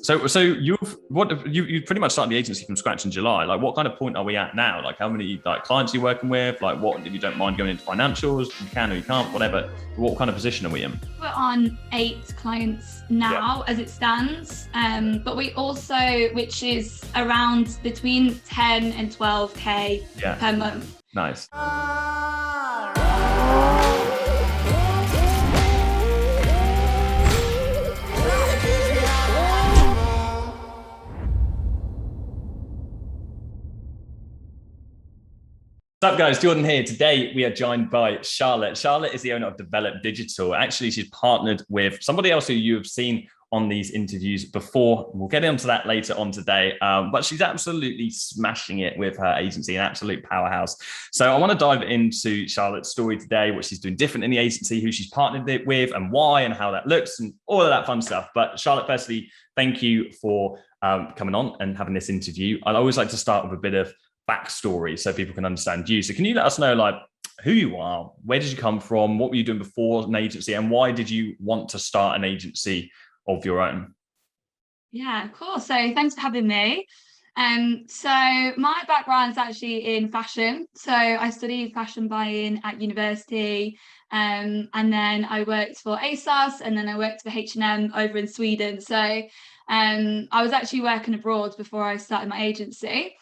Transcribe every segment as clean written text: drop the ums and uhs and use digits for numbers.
So you pretty much started the agency from scratch in July. Like, what kind of point are we at now? Like, how many like clients are you working with? Like, what, if you don't mind going into financials, you can or you can't, whatever. What kind of position are we in? We're on 8 clients now as it stands, but we also, which is around between 10 and 12k per month. Nice. What's up, guys? Jordan here. Today we are joined by Charlotte. Charlotte is the owner of Develop Digital. Actually, she's partnered with somebody else who you have seen on these interviews before. We'll get into that later on today, but she's absolutely smashing it with her agency, an absolute powerhouse. So I want to dive into Charlotte's story today, what she's doing different in the agency, who she's partnered it with and why and how that looks and all of that fun stuff. But Charlotte, firstly, thank you for coming on and having this interview. I'd always like to start with a bit of backstory so people can understand you. So can you let us know like who you are, where did you come from, what were you doing before an agency, and why did you want to start an agency of your own? Yeah, of course. So thanks for having me. So my background is actually in fashion. So I studied fashion buying at university, and then I worked for ASOS, and then I worked for H&M over in Sweden. So I was actually working abroad before I started my agency.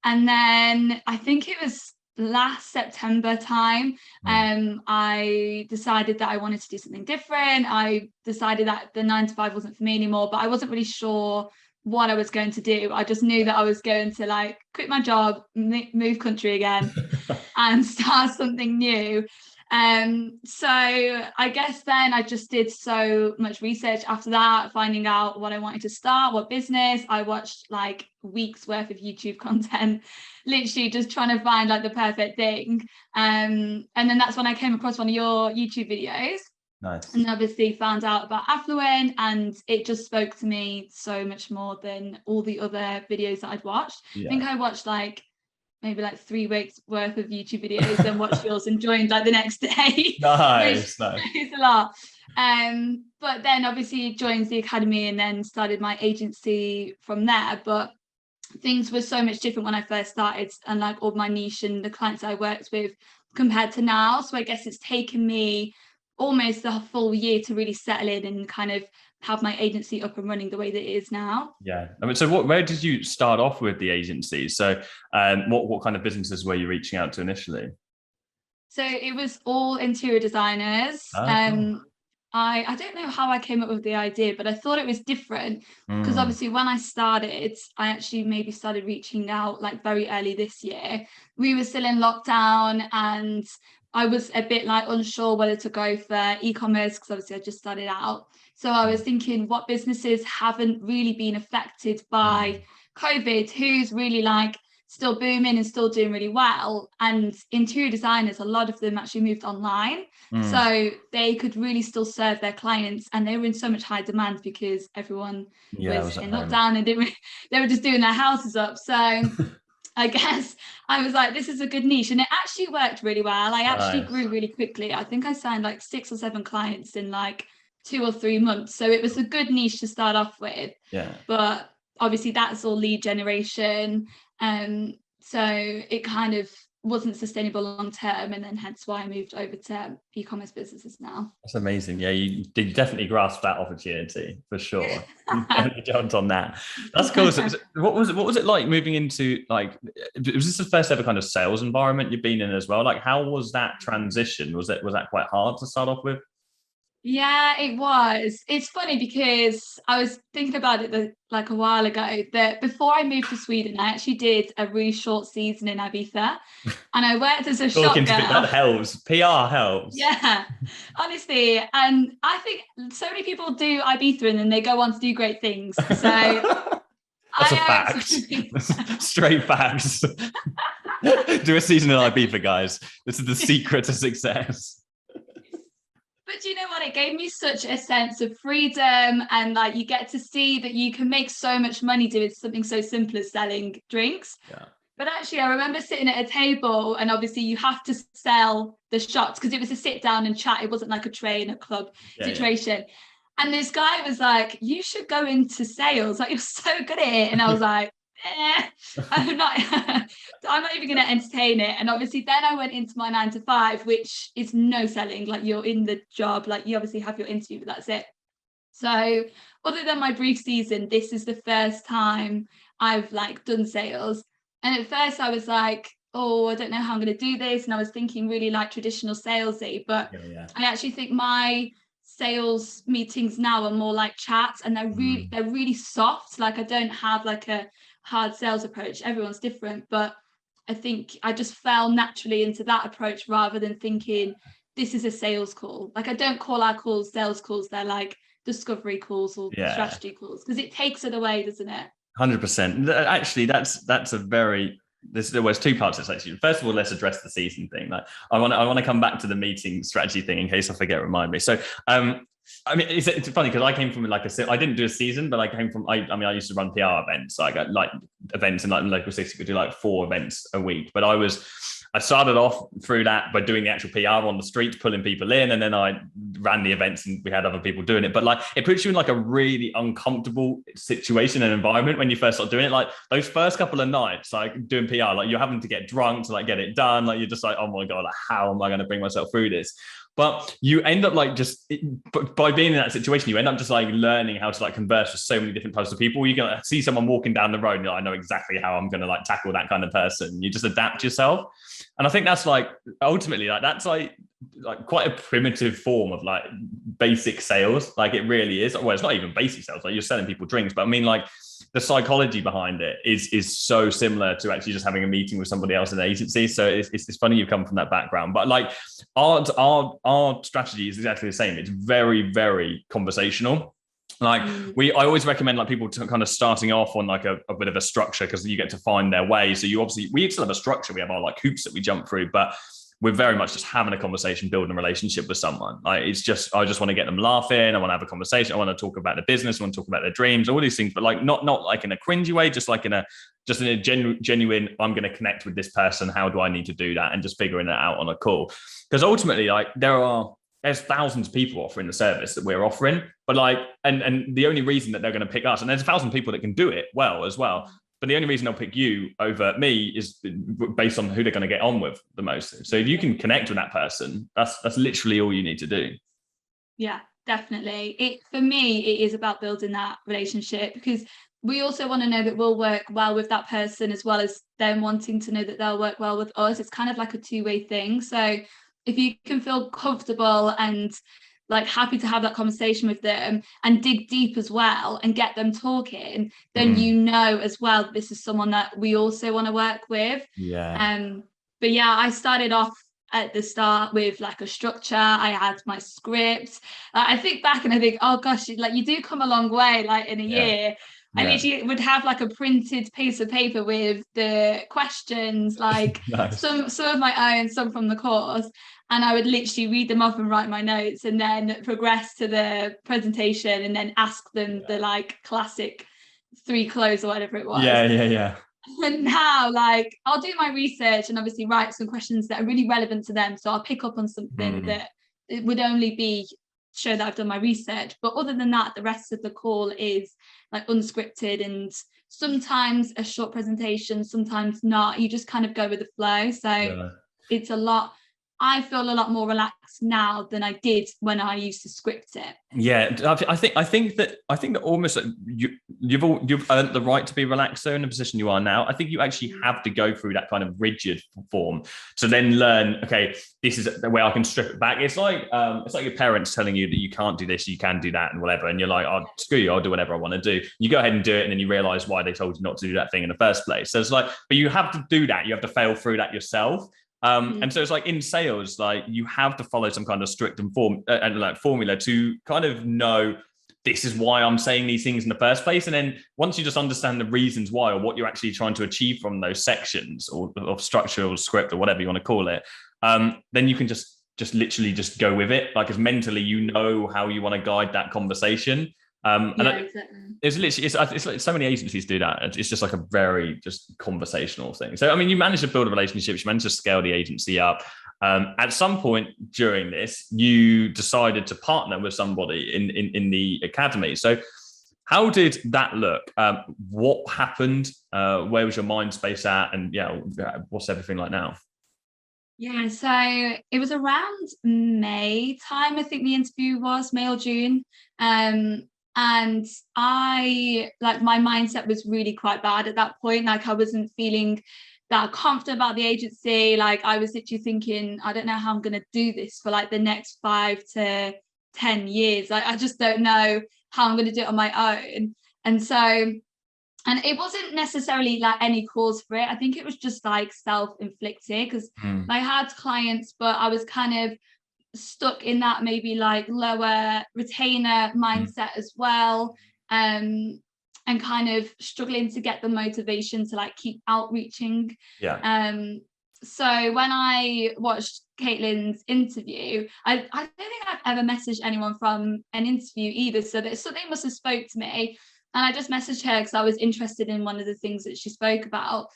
And then I think it was last September time, I decided that I wanted to do something different. I decided that the 9 to 5 wasn't for me anymore, but I wasn't really sure what I was going to do. I just knew that I was going to like quit my job, move country again and start something new. So I guess then I just did so much research after that, finding out what I wanted to start, what business. I watched like weeks worth of YouTube content, literally just trying to find like the perfect thing. And then that's when I came across one of your YouTube videos. Nice. And obviously found out about Affluent, and it just spoke to me so much more than all the other videos that I'd watched. I think I watched maybe 3 weeks worth of YouTube videos and watched yours and joined like the next day. Nice. It's a lot. But then obviously joined the academy and then started my agency from there. But things were so much different when I first started, and like all my niche and the clients I worked with compared to now. So I guess it's taken me almost a full year to really settle in and kind of have my agency up and running the way that it is now. Yeah. I mean, so where did you start off with the agency? So what kind of businesses were you reaching out to initially? So it was all interior designers. Cool. I don't know how I came up with the idea, but I thought it was different because obviously when I started, I actually maybe started reaching out like very early this year. We were still in lockdown and I was a bit like unsure whether to go for e-commerce because obviously I just started out. So I was thinking what businesses haven't really been affected by COVID, who's really like still booming and still doing really well. And interior designers, a lot of them actually moved online. So they could really still serve their clients, and they were in so much high demand because everyone was in lockdown and they were just doing their houses up. So I guess I was like, this is a good niche. And it actually worked really well. I actually grew really quickly. I think I signed like 6 or 7 clients in like 2 or 3 months. So it was a good niche to start off with. Yeah. But obviously that's all lead generation. So it kind of wasn't sustainable long term, and then hence why I moved over to e-commerce businesses now. That's amazing. Yeah, you definitely grasped that opportunity for sure. You definitely jumped on that. That's cool. So what was it like moving into like, was this the first ever kind of sales environment you've been in as well? Like, how was that transition? Was that quite hard to start off with? Yeah, it was. It's funny because I was thinking about it like a while ago, that before I moved to Sweden, I actually did a really short season in Ibiza, and I worked as a shop girl. That helps. PR helps. Yeah, honestly. And I think so many people do Ibiza and then they go on to do great things. So that's a fact. Straight facts. Do a season in Ibiza, guys. This is the secret to success. But you know what? It gave me such a sense of freedom, and like you get to see that you can make so much money doing something so simple as selling drinks. Yeah. But actually, I remember sitting at a table, and obviously you have to sell the shots because it was a sit down and chat. It wasn't like a tray in a club situation. And this guy was like, you should go into sales. Like, you're so good at it. And I was like, I'm not I'm not even going to entertain it. And obviously then I went into my 9 to 5, which is no selling. Like, you're in the job, like you obviously have your interview, but that's it. So other than my brief season, this is the first time I've like done sales. And at first I was like, oh, I don't know how I'm going to do this. And I was thinking really like traditional salesy, but I actually think my sales meetings now are more like chats, and they're really soft. Like, I don't have like a hard sales approach. Everyone's different, but I think I just fell naturally into that approach rather than thinking this is a sales call. Like, I don't call our calls sales calls. They're like discovery calls or strategy calls, because it takes it away, doesn't it? 100%. Actually, that's a very, there was 2 parts to this actually. First of all, let's address the season thing. Like, I want to come back to the meeting strategy thing in case I forget. Remind me. So, I mean, it's funny because I came from like I didn't do a season, but I came from, I mean, I used to run PR events. So I got like events in like the local city. We do like 4 events a week. But I started off through that by doing the actual PR on the streets, pulling people in, and then I ran the events and we had other people doing it. But like, it puts you in like a really uncomfortable situation and environment when you first start doing it. Like, those first couple of nights, like doing PR, like you're having to get drunk to like get it done. Like, you're just like, oh my God, like, how am I going to bring myself through this? But you end up like by being in that situation, you end up just like learning how to like converse with so many different types of people. You're going to see someone walking down the road and you're like, I know exactly how I'm going to like tackle that kind of person. You just adapt yourself. And I think that's like, ultimately, like that's like quite a primitive form of like basic sales. Like, it really is. Well, it's not even basic sales. Like, you're selling people drinks, but I mean, like, the psychology behind it is so similar to actually just having a meeting with somebody else in an agency. So it's funny you come from that background, but like our strategy is exactly the same. It's very, very conversational. Like, I always recommend like people to kind of starting off on like a bit of a structure, because you get to find their way. So we still have a structure. We have our like hoops that we jump through, but we're very much just having a conversation, building a relationship with someone. Like, it's just, I just want to get them laughing. I want to have a conversation. I want to talk about their business. I want to talk about their dreams, all these things, but like not like in a cringy way, just like in a genuine, I'm going to connect with this person. How do I need to do that? And just figuring it out on a call. Because ultimately, like, there's thousands of people offering the service that we're offering, but like, and the only reason that they're going to pick us, and there's 1,000 people that can do it well as well, but the only reason they'll pick you over me is based on who they're going to get on with the most. So if you can connect with that person, that's literally all you need to do. Yeah, definitely. For me, it is about building that relationship, because we also want to know that we'll work well with that person, as well as them wanting to know that they'll work well with us. It's kind of like a 2-way thing. So if you can feel comfortable and like happy to have that conversation with them and dig deep as well and get them talking, then you know as well, this is someone that we also want to work with. But yeah, I started off at the start with like a structure. I had my script. I think back and I think, oh gosh, like you do come a long way, like in a year. I literally would have like a printed piece of paper with the questions, like nice. some of my own, some from the course. And I would literally read them off and write my notes, and then progress to the presentation, and then ask them the like classic 3 close or whatever it was. Yeah. And now, like, I'll do my research and obviously write some questions that are really relevant to them. So I'll pick up on something that it would only be show that I've done my research. But other than that, the rest of the call is like unscripted, and sometimes a short presentation, sometimes not. You just kind of go with the flow. So it's I feel a lot more relaxed now than I did when I used to script it. Yeah, I think that almost like you've earned the right to be relaxed. So in the position you are now, I think you actually have to go through that kind of rigid form to then learn. Okay, this is the way I can strip it back. It's like your parents telling you that you can't do this, you can do that, and whatever. And you're like, oh, screw you, I'll do whatever I want to do. You go ahead and do it, and then you realize why they told you not to do that thing in the first place. So it's like, but you have to do that. You have to fail through that yourself. And so it's like in sales, like you have to follow some kind of strict and formula to kind of know this is why I'm saying these things in the first place. And then once you just understand the reasons why, or what you're actually trying to achieve from those sections or of structure or script or whatever you want to call it, then you can just literally just go with it. Like, as mentally, you know how you want to guide that conversation. Exactly. It's literally, it's like so many agencies do that. It's just like a very just conversational thing. So, I mean, you manage to build a relationship, you manage to scale the agency up. At some point during this, you decided to partner with somebody in the academy. So how did that look? What happened? Where was your mind space at? And what's everything like now? Yeah, so it was around May time, I think the interview was May or June. And I, like, my mindset was really quite bad at that point. Like, I wasn't feeling that confident about the agency. Like, I was literally thinking, I don't know how I'm going to do this for like the next 5 to 10 years. Like, I just don't know how I'm going to do it on my own. And so, and it wasn't necessarily like any cause for it. I think it was just like self-inflicted, because I had clients, but I was kind of stuck in that maybe like lower retainer mindset as well, and kind of struggling to get the motivation to like keep outreaching. So when I watched Caitlin's interview, I don't think I've ever messaged anyone from an interview either, so that something must have spoke to me, and I just messaged her because I was interested in one of the things that she spoke about.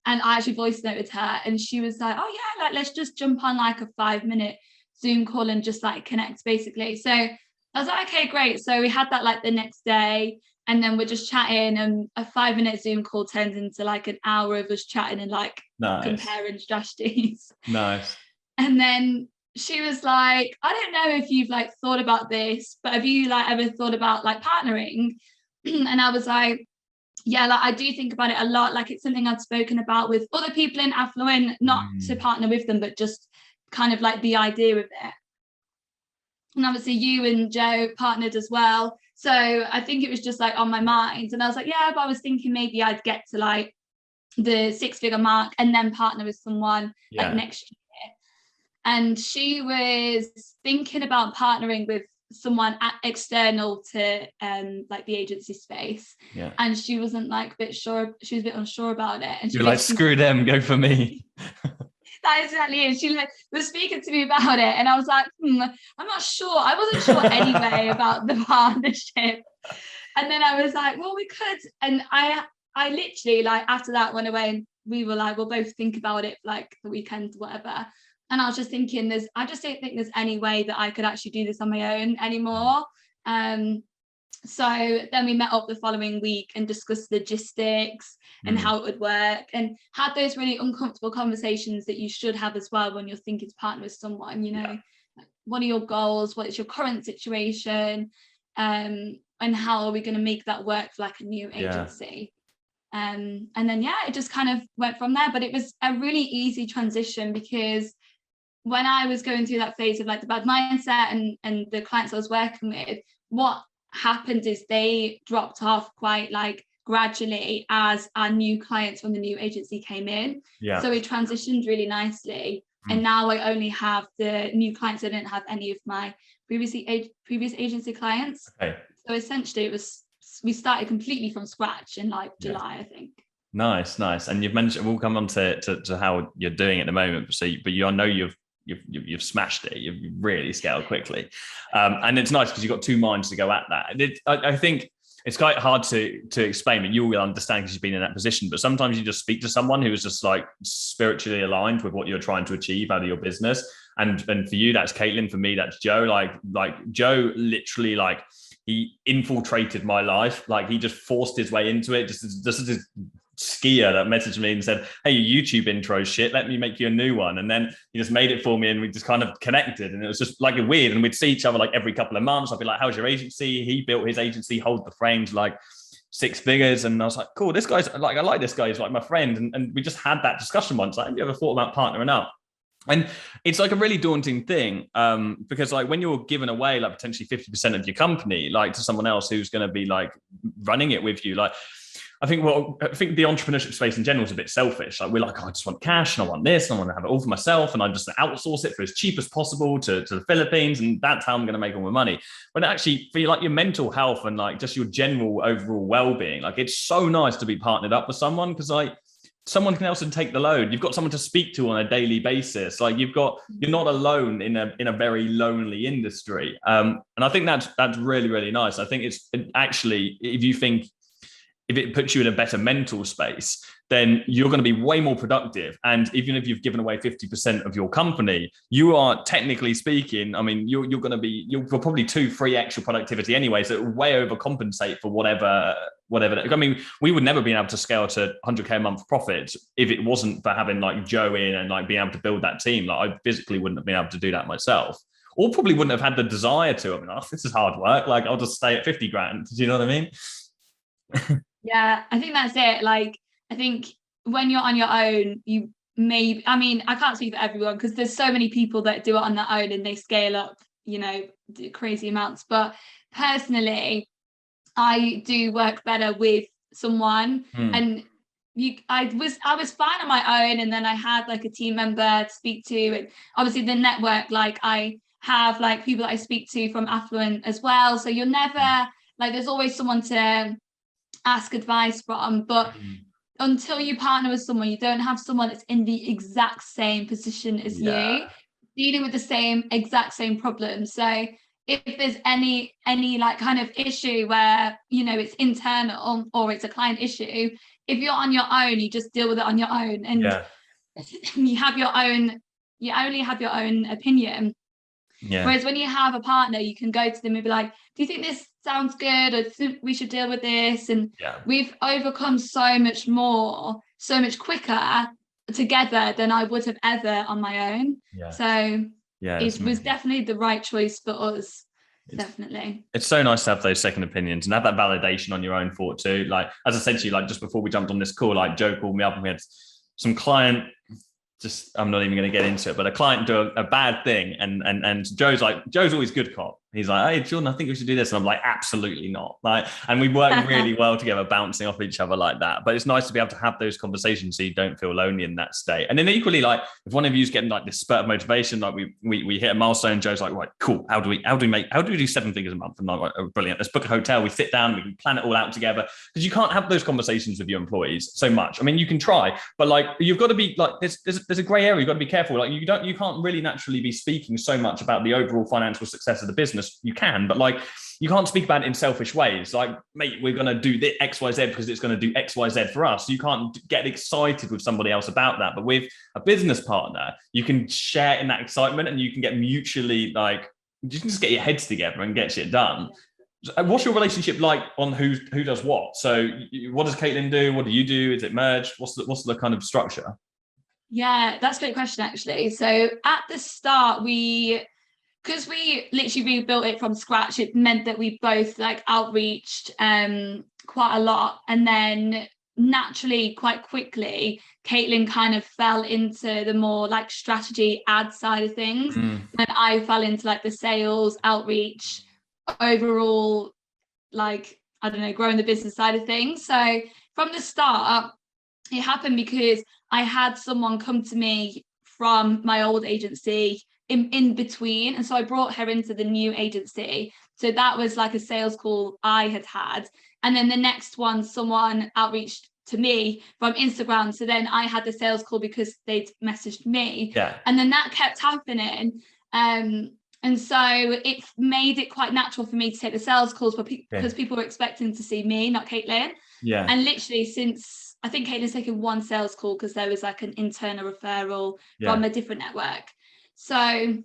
And I actually voice noted her, and she was like, oh yeah, like, let's just jump on like a 5-minute Zoom call and just like connect, basically. So I was like, okay, great. So we had that like the next day, and then we're just chatting, and a 5-minute Zoom call turned into like an hour of us chatting and like comparing strategies. Nice. And then she was like, I don't know if you've like thought about this, but have you like ever thought about like partnering? And I was like, yeah, like I do think about it a lot. Like, it's something I've spoken about with other people in Affluent, not to partner with them, but just kind of like the idea of it. And obviously you and Joe partnered as well. So I think it was just like on my mind. And I was like, yeah, but I was thinking maybe I'd get to like the 6-figure mark and then partner with someone like next year. And she was thinking about partnering with someone external to like the agency space, and she wasn't like she was a bit unsure about it, and she was like, screw them, go for me. That exactly is. She was speaking to me about it, and I was like, I'm not sure. I wasn't sure anyway about the partnership. And then I was like, well, we could. And I literally, like, after that went away, and we were like, we'll both think about it like the weekend, whatever. And I was just thinking, I just don't think there's any way that I could actually do this on my own anymore. So then we met up the following week and discussed logistics and how it would work, and had those really uncomfortable conversations that you should have as well when you're thinking to partner with someone, you know, what are your goals? What is your current situation? And how are we going to make that work for like a new agency? And then, it just kind of went from there. But it was a really easy transition, because when I was going through that phase of like the bad mindset and the clients I was working with, what happened is they dropped off quite like gradually as our new clients from the new agency came in. So we transitioned really nicely. And now I only have the new clients. I didn't have any of my previous agency clients. So essentially we started completely from scratch in like July, I think. Nice. And you've mentioned, we'll come on to how you're doing at the moment. But I know you've smashed it. You've really scaled quickly, and it's nice because you've got two minds to go at that. I think it's quite hard to explain, but you will understand because you've been in that position. But sometimes you just speak to someone who is just like spiritually aligned with what you're trying to achieve out of your business. And for you, that's Caitlin. For me, that's Joe. Like Joe, literally, like, he infiltrated my life. Like, he just forced his way into it. Just as a skier that messaged me and said, hey, your YouTube intro shit, let me make you a new one. And then he just made it for me, and we just kind of connected, and it was just like a weird, and we'd see each other like every couple of months. I'd be like, how's your agency? He built his agency, Hold the Frames, like 6 figures. And I was like, cool, this guy's like, I like this guy, he's like my friend. And we just had that discussion once, like, have you ever thought about partnering up? And it's like a really daunting thing, because like when you're giving away like potentially 50% of your company, like to someone else who's going to be like running it with you, like, I think the entrepreneurship space in general is a bit selfish. Like, we're like, oh, I just want cash, and I want this, and I want to have it all for myself, and I just outsource it for as cheap as possible to the Philippines, and that's how I'm going to make all my money. But actually, for like your mental health and like just your general overall well-being, like, it's so nice to be partnered up with someone, because like someone can also take the load. You've got someone to speak to on a daily basis. Like, you're not alone in a very lonely industry. And I think that's really, really nice. I think it's actually, if you think if it puts you in a better mental space, then you're going to be way more productive. And even if you've given away 50% of your company, you are technically speaking, I mean, you're probably 2-3 extra productivity anyway. So it will way overcompensate for whatever. I mean, we would never be able to scale to 100K a month profit if it wasn't for having like Joe in and like being able to build that team. Like I physically wouldn't have been able to do that myself, or probably wouldn't have had the desire to. I mean, oh, this is hard work. Like I'll just stay at 50 grand. Do you know what I mean? Yeah, I think that's it. Like, I think when you're on your own, I mean, I can't speak for everyone because there's so many people that do it on their own and they scale up, crazy amounts. But personally, I do work better with someone. And I was fine on my own, and then I had like a team member to speak to, and obviously the network, like I have like people that I speak to from Affluent as well. So you're never like, there's always someone to ask advice from, but until you partner with someone, you don't have someone that's in the exact same position as you, dealing with the exact same problem. So if there's any like kind of issue where it's internal or it's a client issue, if you're on your own, you just deal with it on your own, and you only have your own opinion. Whereas when you have a partner, you can go to them and be like, do you think this sounds good, or think we should deal with this? And we've overcome so much quicker together than I would have ever on my own. So it was definitely the right choice for us. Definitely. It's so nice to have those second opinions and have that validation on your own thought too. Like, as I said to you, like just before we jumped on this call, like Joe called me up and we had some client, I'm not even going to get into it, but a client do a bad thing, and Joe's always good cop. He's like, hey, Jordan, I think we should do this. And I'm like, absolutely not. Like, and we work really well together, bouncing off each other like that. But it's nice to be able to have those conversations so you don't feel lonely in that state. And then equally, like if one of you's getting like this spurt of motivation, like we hit a milestone, Joe's like, right, cool. How do we do 7 figures a month? And I'm like, oh, brilliant. Let's book a hotel. We sit down, we can plan it all out together, because you can't have those conversations with your employees so much. I mean, you can try, but like you've got to be like, there's a gray area. You've got to be careful. Like you can't really naturally be speaking so much about the overall financial success of the business. You can, but like you can't speak about it in selfish ways. Like, mate, we're going to do the XYZ because it's going to do XYZ for us. You can't get excited with somebody else about that. But with a business partner, you can share in that excitement, and you can get mutually, like, you can just get your heads together and get shit done. What's your relationship like on who does what? So what does Caitlin do? What do you do? Is it merged? What's the kind of structure? Yeah, that's a great question, actually. So at the start, because we literally rebuilt it from scratch, it meant that we both like outreached quite a lot. And then naturally, quite quickly, Caitlin kind of fell into the more like strategy ad side of things. And I fell into like the sales, outreach, overall, like, I don't know, growing the business side of things. So from the start, it happened because I had someone come to me from my old agency in between, and so I brought her into the new agency. So that was like a sales call I had, and then the next one, someone outreached to me from Instagram, so then I had the sales call because they'd messaged me, and then that kept happening, and so it made it quite natural for me to take the sales calls because people were expecting to see me, not Caitlin. And literally since, I think Caitlin's taken one sales call because there was like an internal referral from a different network. So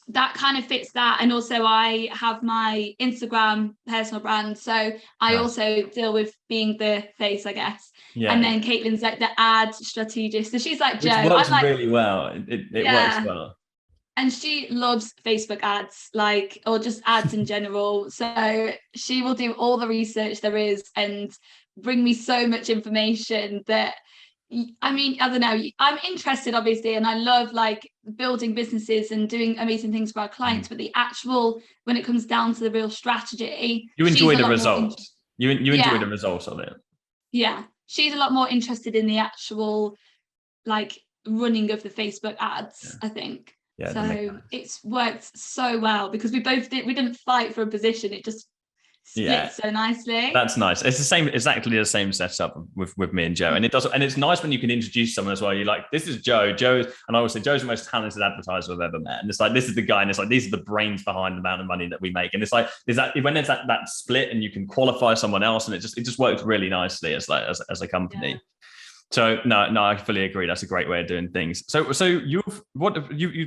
that kind of fits that. And also I have my Instagram personal brand. So I also deal with being the face, I guess. And then Caitlin's like the ad strategist. So she's like Joe. It works really well. It works well. And she loves Facebook ads, like, or just ads in general. So she will do all the research there is and bring me so much information that, I mean, I don't know, I'm interested obviously, and I love like building businesses and doing amazing things for our clients, but the actual, when it comes down to the real strategy, you enjoy the results. You enjoy the results of it. Yeah, she's a lot more interested in the actual like running of the Facebook ads, I think. So it's worked so well because we didn't fight for a position. It just split so nicely. That's nice. It's exactly the same setup with me and Joe. And it's nice when you can introduce someone as well. You're like, this is Joe. And I always say Joe's the most talented advertiser I've ever met. And it's like, this is the guy. And it's like, these are the brains behind the amount of money that we make. And it's like, when there's that split and you can qualify someone else, and it just works really nicely as a company. Yeah. So no, I fully agree. That's a great way of doing things. So you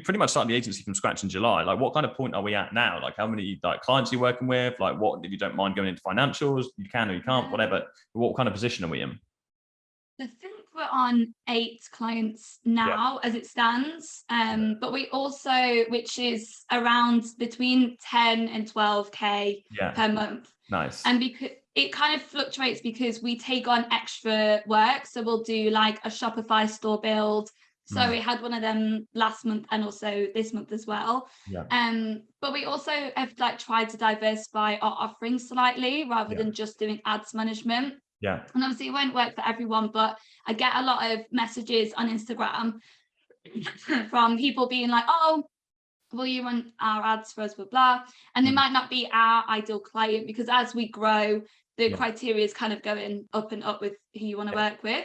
pretty much started the agency from scratch in July. Like, what kind of point are we at now? Like, how many clients are you working with? Like, what, if you don't mind going into financials, you can or you can't, whatever. What kind of position are we in? I think we're on 8 clients now as it stands. But we also, which is around between 10 and 12K per month. Nice. And because it kind of fluctuates because we take on extra work. So we'll do like a Shopify store build. So we had one of them last month and also this month as well. But we also have tried to diversify our offerings slightly rather than just doing ads management. And obviously it won't work for everyone, but I get a lot of messages on Instagram from people being like, oh, will you run our ads for us, blah, blah. And they might not be our ideal client, because as we grow, the criteria is kind of going up and up with who you want to work with.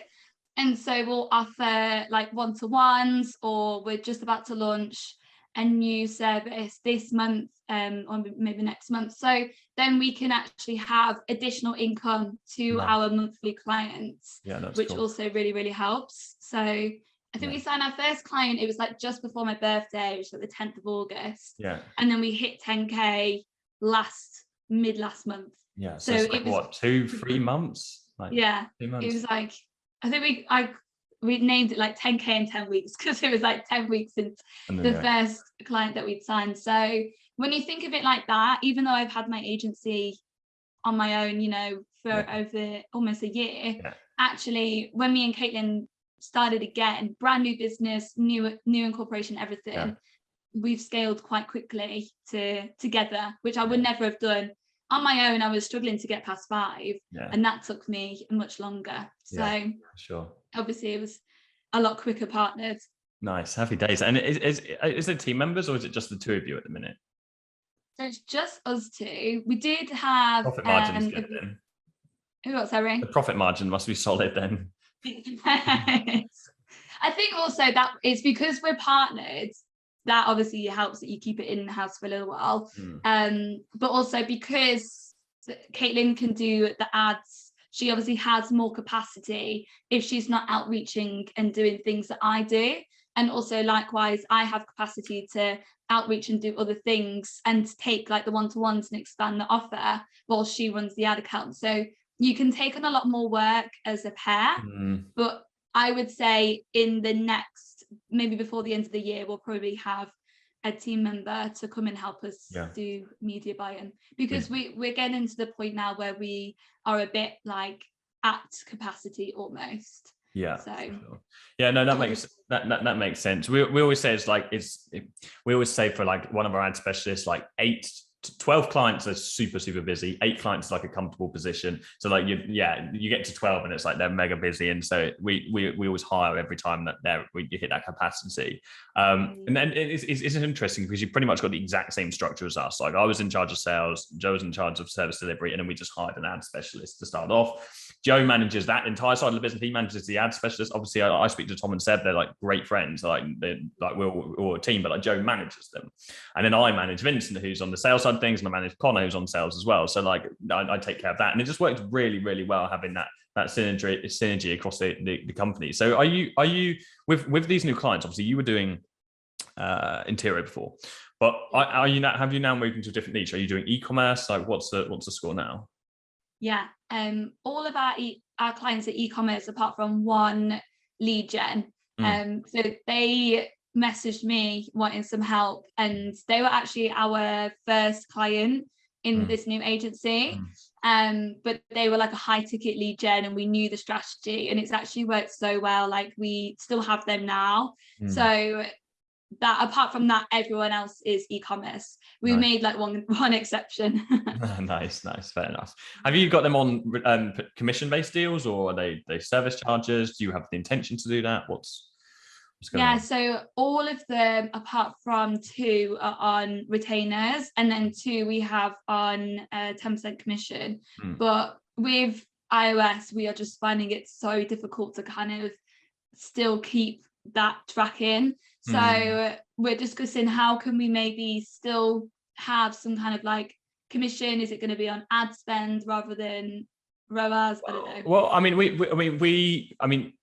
And so we'll offer one-to-ones, or we're just about to launch a new service this month or maybe next month. So then we can actually have additional income to our monthly clients, which also really, really helps. So I think we signed our first client, it was just before my birthday, which was the 10th of August. And then we hit 10K mid last month. So it was what, 2-3 months? 2 months. It was I think we named it 10K in 10 weeks, because it was 10 weeks since the first client that we'd signed. So when you think of it like that, even though I've had my agency on my own, for over almost a year, actually, when me and Caitlin started again, brand new business, new incorporation, everything, we've scaled quite quickly together, which I would never have done on my own. I was struggling to get past 5, and that took me much longer. So obviously it was a lot quicker partnered. Nice, happy days. And is it team members, or is it just the 2 of you at the minute? So it's just us 2. We did have profit margin is good then. What, sorry? The profit margin must be solid then. I think also that it's because we're partnered, that obviously helps that you keep it in the house for a little while. But also because Caitlin can do the ads, she obviously has more capacity if she's not outreaching and doing things that I do. And also likewise, I have capacity to outreach and do other things and take the one-to-ones and expand the offer while she runs the ad account. So you can take on a lot more work as a pair. But I would say in the next, maybe before the end of the year, we'll probably have a team member to come and help us do media buy-in, because we're getting to the point now where we are a bit at capacity almost. That makes sense. We always say we always say for one of our ad specialists, 8 to 12 clients are super, super busy. 8 clients is a comfortable position. So you get to 12 and it's they're mega busy. And so we always hire every time that you hit that capacity. And then it's interesting because you've pretty much got the exact same structure as us. I was in charge of sales, Joe was in charge of service delivery, and then we just hired an ad specialist to start off. Joe manages that entire side of the business. He manages the ad specialist. Obviously, I speak to Tom and Seb. They're great friends. We're all a team, but Joe manages them. And then I manage Vincent, who's on the sales side of things, and I manage Connor, who's on sales as well. So I take care of that, and it just works really, really well having that synergy across the company. So are you with these new clients? Obviously, you were doing interior before, but have you now moved into a different niche? Are you doing e-commerce? What's the score now? All of our clients are e-commerce apart from one lead gen. So they messaged me wanting some help, and they were actually our first client in this new agency. But they were a high ticket lead gen, and we knew the strategy, and it's actually worked so well. We still have them now. So that apart from that, everyone else is e-commerce. We made one exception. Nice, fair enough. Have you got them on commission-based deals, or are they service charges? Do you have the intention to do that? What's going Yeah, on? so all of them, apart from 2, are on retainers, and then 2 we have on 10% commission. Mm. But with iOS, we are just finding it so difficult to kind of still keep that tracking. So we're discussing how can we maybe still have some kind of like commission. Is it going to be on ad spend rather than ROAS? I don't know. Well, I mean,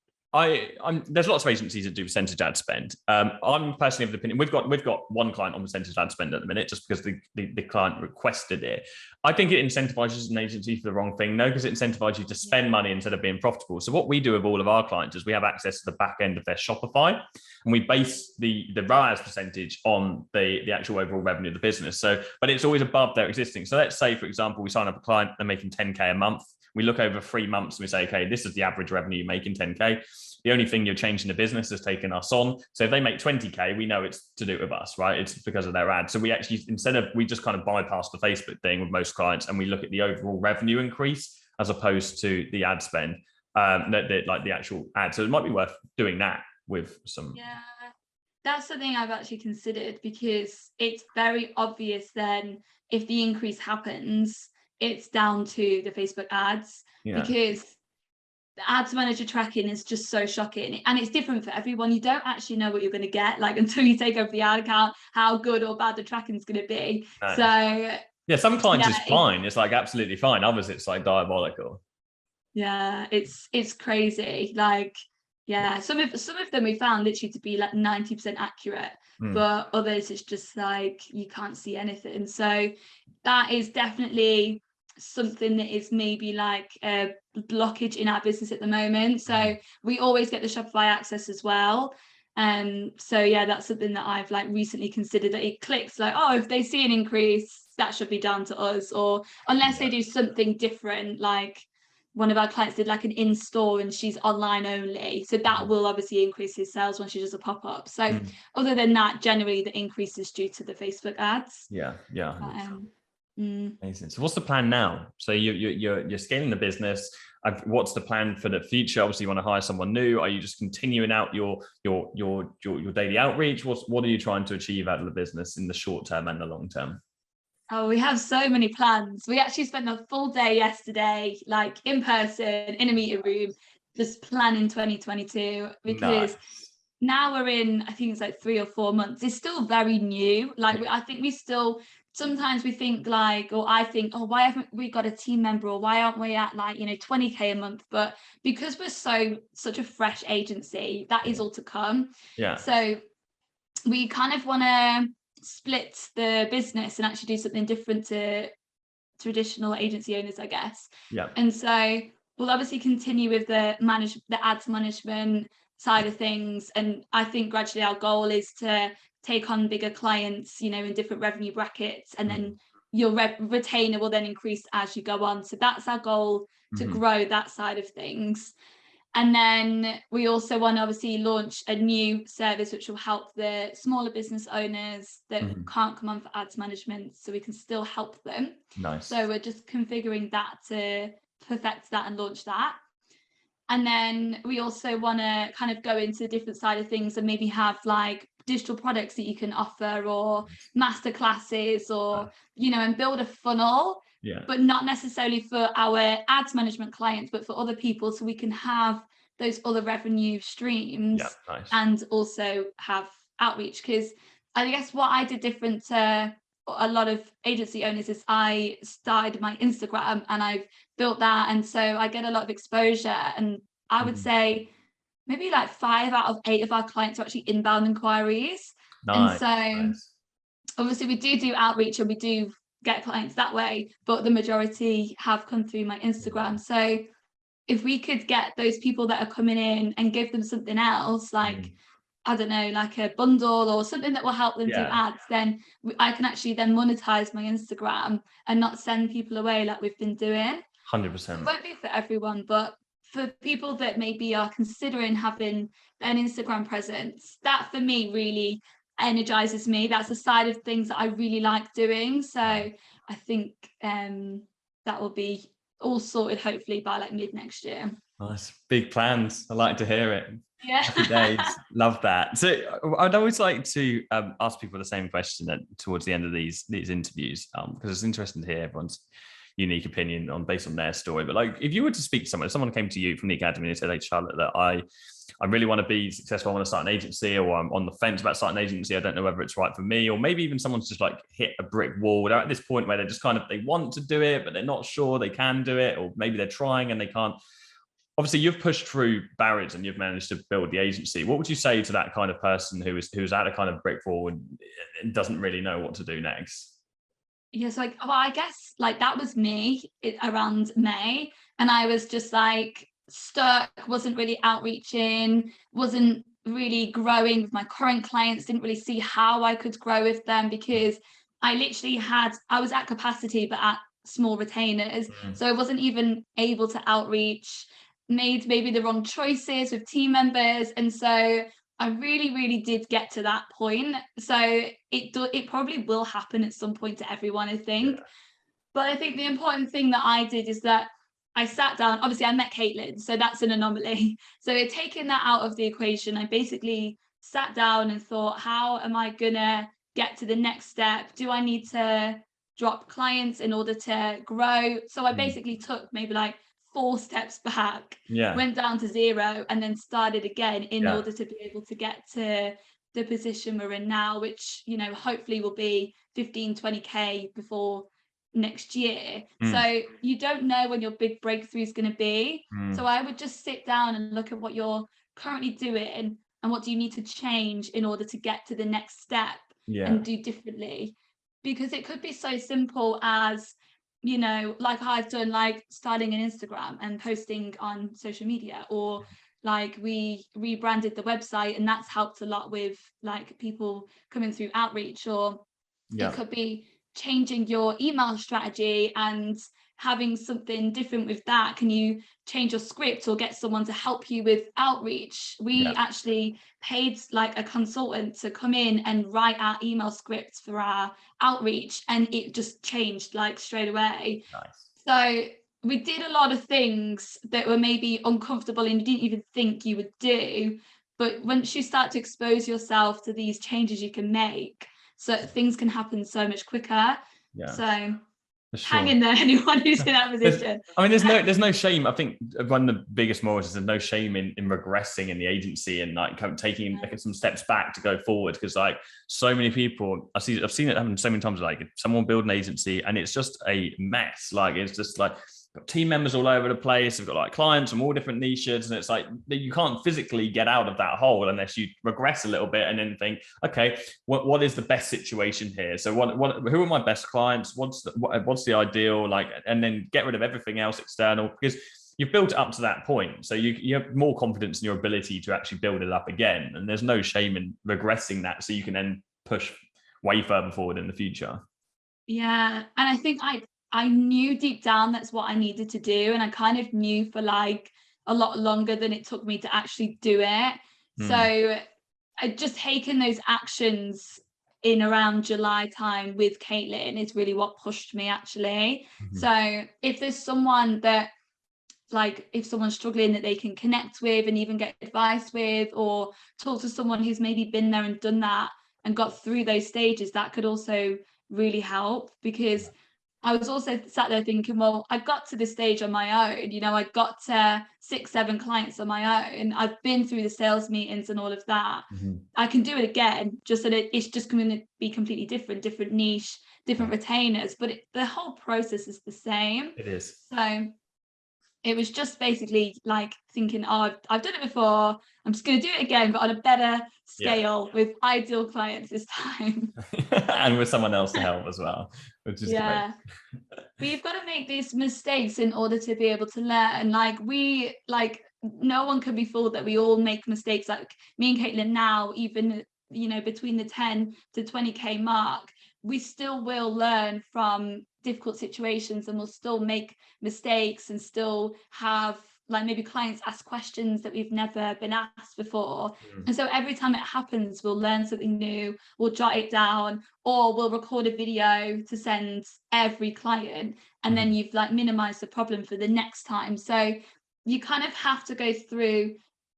there's lots of agencies that do percentage ad spend. I'm personally of the opinion we've got one client on percentage ad spend at the minute, just because the client requested it. I think it incentivizes an agency for the wrong thing, no, because it incentivizes you to spend money instead of being profitable. So what we do with all of our clients is we have access to the back end of their Shopify, and we base the ROAS percentage on the actual overall revenue of the business. So, but it's always above their existing. So let's say, for example, we sign up a client, they're making 10K a month. We look over 3 months and we say, okay, this is the average revenue you make in 10K. The only thing you're changing the business is taking us on. So if they make 20K, we know it's to do with us, right? It's because of their ad. So we actually, we just kind of bypass the Facebook thing with most clients, and we look at the overall revenue increase as opposed to the ad spend, like the actual ad. So it might be worth doing that with some. Yeah, that's something I've actually considered, because it's very obvious then if the increase happens, it's down to the Facebook ads, because the ads manager tracking is just so shocking, and it's different for everyone. You don't actually know what you're going to get like until you take over the ad account, how good or bad the tracking is going to be. Nice. So yeah, some clients it's fine, it's like absolutely fine. Others it's like diabolical. Yeah, it's crazy. Like, yeah, some of them we found literally to be like 90% accurate, but others it's just like you can't see anything. So that is definitely something that is maybe like a blockage in our business at the moment. So we always get the Shopify access as well. So yeah, that's something that I've like recently considered, that it clicks like, oh, if they see an increase, that should be down to us, or unless they do something different, like one of our clients did like an in-store and she's online only, so that will obviously increase his sales when she does a pop-up. So other than that, generally the increase is due to the Facebook ads. Amazing. So what's the plan now? So you're scaling the business. What's the plan for the future? Obviously you want to hire someone new. Are you just continuing out your daily outreach? What are you trying to achieve out of the business in the short term and the long term? Oh, we have so many plans. We actually spent a full day yesterday, like in person, in a meeting room, just planning 2022, because now we're in, I think it's like 3 or 4 months. It's still very new. Like, I think we still, sometimes we think like, or I think, oh, why haven't we got a team member, or why aren't we at like, 20K a month? But because we're such a fresh agency, that is all to come. So we kind of want to split the business and actually do something different to traditional agency owners, I guess. And so we'll obviously continue with the ads management side of things, and I think gradually our goal is to take on bigger clients, in different revenue brackets, and then your retainer will then increase as you go on. So that's our goal, to grow that side of things. And then we also want to obviously launch a new service which will help the smaller business owners that can't come on for ads management, so we can still help them. So we're just configuring that to perfect that and launch that. And then we also want to kind of go into a different side of things and maybe have like digital products that you can offer, or master classes, or and build a funnel, but not necessarily for our ads management clients, but for other people, so we can have those other revenue streams and also have outreach. Because I guess what I did different to a lot of agency owners is I started my Instagram and I've built that, and so I get a lot of exposure, and I would say maybe like 5 out of 8 of our clients are actually inbound inquiries. And so obviously we do outreach and we do get clients that way, but the majority have come through my Instagram. So if we could get those people that are coming in and give them something else, like I don't know, like a bundle or something that will help them do ads, then I can actually then monetize my Instagram and not send people away like we've been doing. 100%. It won't be for everyone, but for people that maybe are considering having an Instagram presence, that for me really energizes me. That's a side of things that I really like doing. So I think that will be all sorted hopefully by like mid next year. Nice, big plans. I like to hear it. Yeah. Happy days. Love that. So I'd always like to ask people the same question towards the end of these interviews, because it's interesting to hear everyone's unique opinion based on their story. But like, if you were to speak to someone, if someone came to you from the academy and said, "Hey, Charlotte, that I really want to be successful. I want to start an agency, or I'm on the fence about starting an agency. I don't know whether it's right for me." Or maybe even someone's just like hit a brick wall. They're at this point where they're just kind of, they want to do it, but they're not sure they can do it, or maybe they're trying and they can't. Obviously, you've pushed through barriers and you've managed to build the agency. What would you say to that kind of person who's at a kind of brick wall and doesn't really know what to do next? Yes, like, well, I guess like that was me around May, and I was just like stuck, wasn't really outreaching, wasn't really growing with my current clients, didn't really see how I could grow with them, because I was at capacity but at small retainers. So I wasn't even able to outreach, made maybe the wrong choices with team members. And so I really, really did get to that point. So it probably will happen at some point to everyone, I think. Yeah. But I think the important thing that I did is that I sat down. Obviously, I met Caitlin, so that's an anomaly. So taking that out of the equation, I basically sat down and thought, how am I gonna get to the next step? Do I need to drop clients in order to grow? So I basically took maybe like 4 steps back, Yeah. went down to 0, and then started again in Yeah. order to be able to get to the position we're in now, which, you know, hopefully will be 15-20k before next year. So you don't know when your big breakthrough is going to be. So I would just sit down and look at what you're currently doing and what do you need to change in order to get to the next step Yeah. and do differently. Because it could be so simple as, you know, like I've done, like starting an Instagram and posting on social media, or like we rebranded the website and that's helped a lot with like people coming through outreach. Or it could be changing your email strategy and having something different with that. Can you change your script or get someone to help you with outreach? We actually paid like a consultant to come in and write our email scripts for our outreach, and it just changed like straight away. Nice. So we did a lot of things that were maybe uncomfortable and you didn't even think you would do, but once you start to expose yourself to these changes you can make, so things can happen so much quicker. Yeah. So Sure. hang in there, anyone who's in that position. There's no shame. I think one of the biggest morals is there's no shame in regressing in the agency and like kind of taking like some steps back to go forward. Because like so many people, I've seen it happen so many times. Like someone build an agency and it's just a mess. Like it's just like got team members all over the place. We've got like clients from all different niches, and it's like you can't physically get out of that hole unless you regress a little bit and then think, okay, what is the best situation here? So who are my best clients? What's the ideal, like, and then get rid of everything else external, because you've built it up to that point. So you have more confidence in your ability to actually build it up again, and there's no shame in regressing that, so you can then push way further forward in the future. Yeah, and I think I knew deep down that's what I needed to do, and I kind of knew for like a lot longer than it took me to actually do it. So I just taken those actions in around July time with Caitlin is really what pushed me actually. So if there's someone that, like, if someone's struggling that they can connect with and even get advice with, or talk to someone who's maybe been there and done that and got through those stages, that could also really help. Because I was also sat there thinking, well, I got to this stage on my own, you know, I got to 6-7 clients on my own. I've been through the sales meetings and all of that. I can do it again, just that it's just going to be completely different niche, different retainers, but the whole process is the same. It is. So it was just basically like thinking, oh, I've done it before, I'm just going to do it again, but on a better scale with ideal clients this time. And with someone else to help as well, which is great. But you've got to make these mistakes in order to be able to learn. Like no one can be fooled that we all make mistakes. Like me and Caitlin now, even, you know, between the 10 to 20k mark, we still will learn from difficult situations, and we'll still make mistakes and still have like maybe clients ask questions that we've never been asked before. And so every time it happens, we'll learn something new, we'll jot it down, or we'll record a video to send every client, and then you've like minimized the problem for the next time. So you kind of have to go through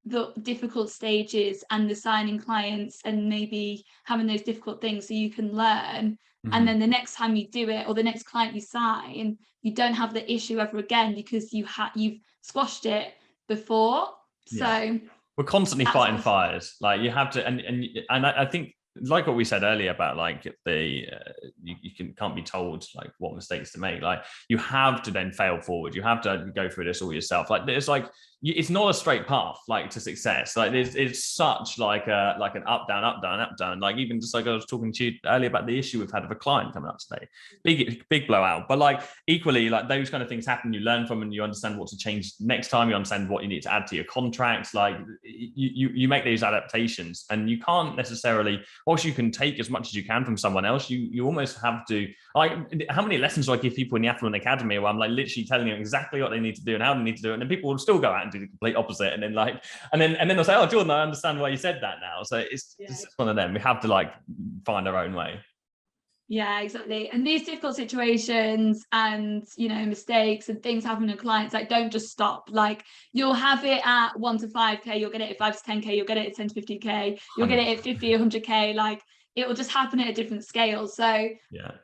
the difficult stages and the signing clients and maybe having those difficult things so you can learn. And then the next time you do it, or the next client you sign, you don't have the issue ever again because you've squashed it before. So we're constantly fighting fires. Like you have to, and I think, like what we said earlier about like you can't be told like what mistakes to make. Like you have to then fail forward. You have to go through this all yourself. Like it's like it's not a straight path like to success. Like it's such like an up down up down up down. Like even just like I was talking to you earlier about the issue we've had of a client coming up today, big blowout. But like equally, like those kind of things happen. You learn from and you understand what to change next time. You understand what you need to add to your contracts. Like you make these adaptations, and you can't necessarily. Whilst you can take as much as you can from someone else, you almost have to, like, how many lessons do I give people in the Affluent Academy where I'm like literally telling them exactly what they need to do and how they need to do it, and then people will still go out and do the complete opposite, and then they'll say, oh Jordan, I understand why you said that now. So it's just one of them. We have to like find our own way. Yeah, exactly. And these difficult situations and, mistakes and things happen to clients, like don't just stop. Like you'll have it at 1 to 5K, you'll get it at 5 to 10K, you'll get it at 10 to 15K, you'll get it at 50, 100K. Like it will just happen at a different scale. So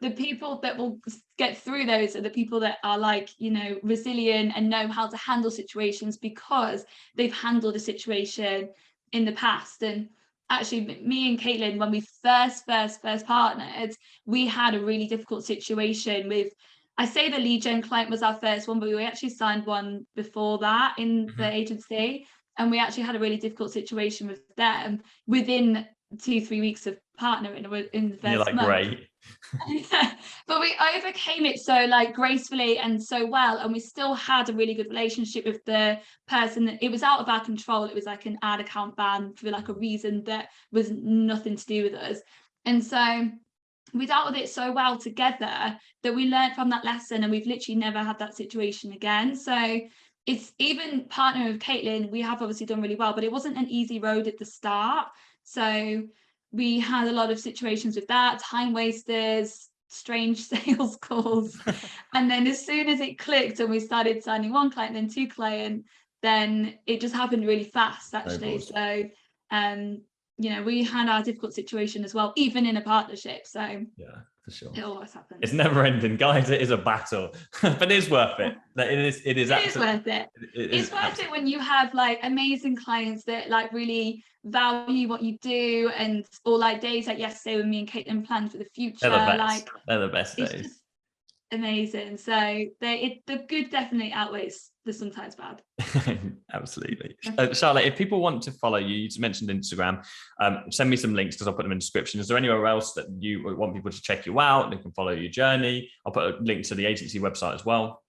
the people that will get through those are the people that are like, resilient and know how to handle situations because they've handled a situation in the past. And actually, me and Caitlin, when we first partnered, we had a really difficult situation with, I say the lead gen client was our first one, but we actually signed one before that in the agency. And we actually had a really difficult situation with them within 2-3 weeks of partnering in the first month. Great. But we overcame it so like gracefully and so well, and we still had a really good relationship with the person. It was out of our control. It was like an ad account ban for like a reason that was nothing to do with us. And so we dealt with it so well together that we learned from that lesson, and we've literally never had that situation again. So it's even partnering with Caitlin, we have obviously done really well, but it wasn't an easy road at the start. So we had a lot of situations with that, time wasters, strange sales calls. And then as soon as it clicked and we started signing one client, then 2 clients, then it just happened really fast, actually. So, we had our difficult situation as well, even in a partnership. So yeah, for sure. It always happens. It's never ending, guys. It is a battle, but it is worth it. It is worth it. It's worth it when you have like amazing clients that like really value what you do, and or like days like yesterday when me and Caitlin planned for the future. They're the best days. Just amazing. So the good definitely outweighs the sometimes bad. Absolutely. Charlotte, if people want to follow you, you mentioned Instagram, send me some links because I'll put them in the description. Is there anywhere else that you want people to check you out? They can follow your journey. I'll put a link to the agency website as well.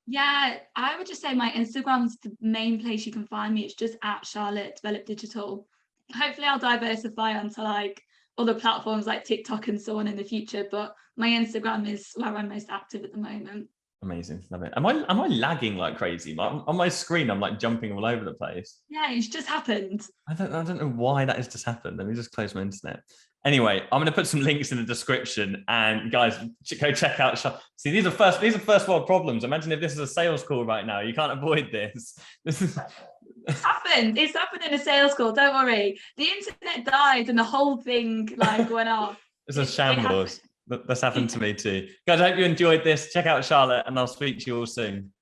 Yeah, I would just say my Instagram's the main place you can find me. It's just at Charlotte Develop Digital. Hopefully I'll diversify onto like other platforms like TikTok and so on in the future, but my Instagram is where I'm most active at the moment. Amazing, love it. Am I lagging like crazy? On my screen, I'm like jumping all over the place. Yeah, it's just happened. I don't know why that has just happened. Let me just close my internet. Anyway, I'm going to put some links in the description, and guys, go check out. See, these are first world problems. Imagine if this is a sales call right now. You can't avoid this. This is. It's happened in a sales call. Don't worry. The internet died and the whole thing like went off. It's a shambles. That's happened to me too. Guys, I hope you enjoyed this. Check out Charlotte, and I'll speak to you all soon.